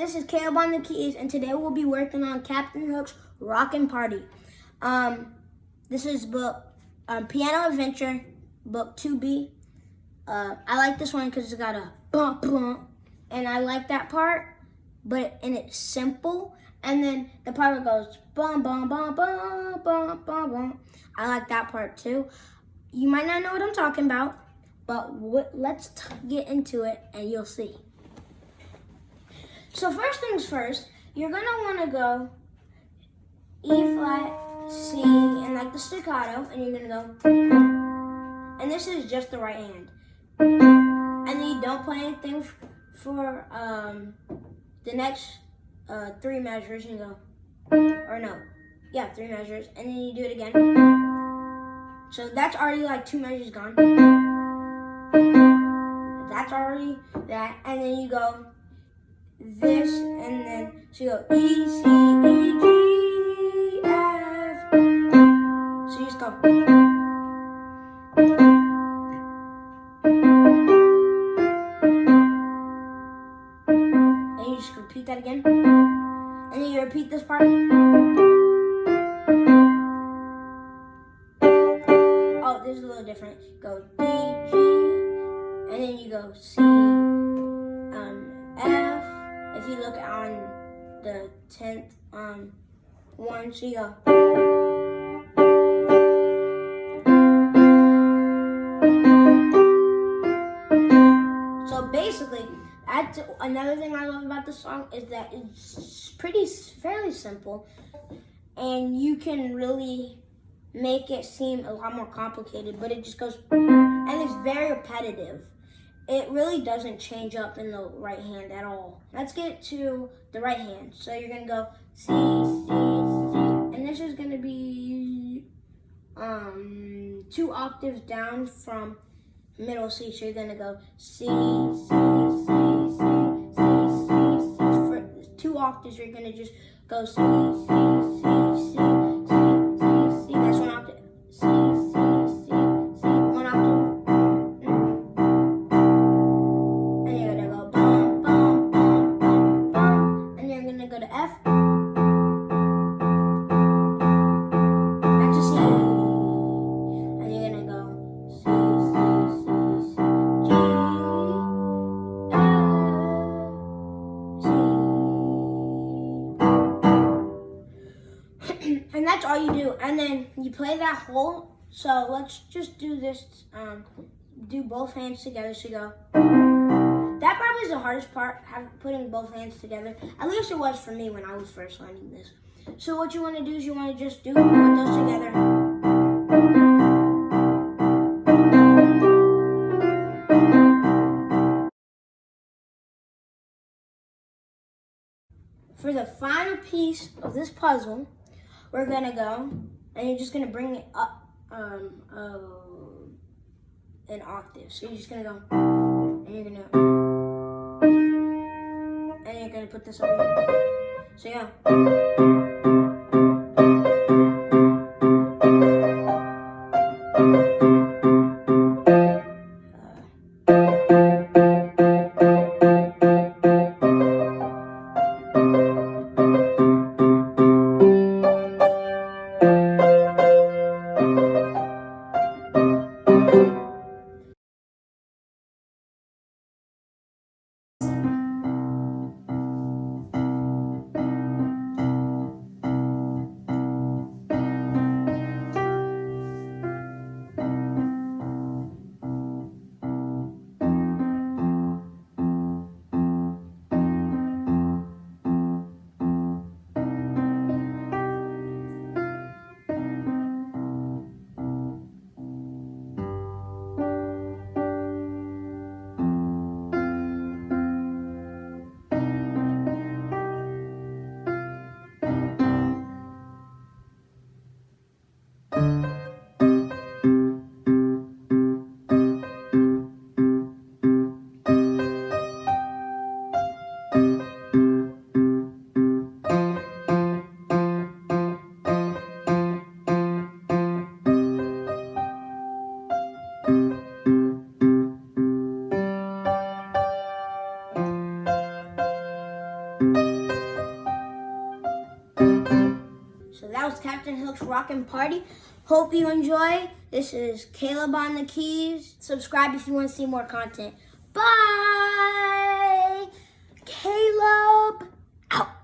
This is Caleb on the keys, and today we'll be working on Captain Hook's Rockin' Party. This is book Piano Adventure, book 2B. I like this one because it's got a bump bump, and I like that part, and it's simple. And then the part where it goes bum bum bum bum bum bum bum. I like that part too. You might not know what I'm talking about, but let's get into it, and you'll see. So first things first, you're gonna wanna go E flat, C, and like the staccato, and you're gonna go, and this is just the right hand. And then you don't play anything for the next 3 measures, and you go, or no, yeah, 3 measures, and then you do it again. So that's already like 2 measures gone. That's already that, and then you go this, and then so you go E, C, E, G, F. So you just go. And you just repeat that again. And then you repeat this part. Oh, this is a little different. Go D, G, and then you go C, F. If you look on the 10th one, so you go. So basically, that's another thing I love about this song is that it's fairly simple, and you can really make it seem a lot more complicated, but it just goes, and it's very repetitive. It really doesn't change up in the right hand at all. Let's get to the right hand. So you're gonna go C, C, C, and this is gonna be 2 octaves down from middle C. So you're gonna go C, C, C, C, C, C, C. For 2 octaves, you're gonna just go C, C, C, C, C, C, C. That's 1 octave. C, C, C, C, 1 octave. And you're gonna go bum, bum, bum, bum, bum. And you're gonna go to F. That's a C. And you're gonna go C, C, C, C, G, F, C. And that's all you do. And then you play that whole. So let's just do this. Do both hands together. So you go. That probably is the hardest part, putting both hands together. At least it was for me when I was first learning this. So what you want to do is you want to just put those together. For the final piece of this puzzle, we're gonna go, and you're just gonna bring it up an octave. So you're just gonna go, and you're gonna put this over here. So yeah. Hooks Rockin' Party. Hope you enjoy. This is Caleb on the keys. Subscribe if you want to see more content. Bye! Caleb out.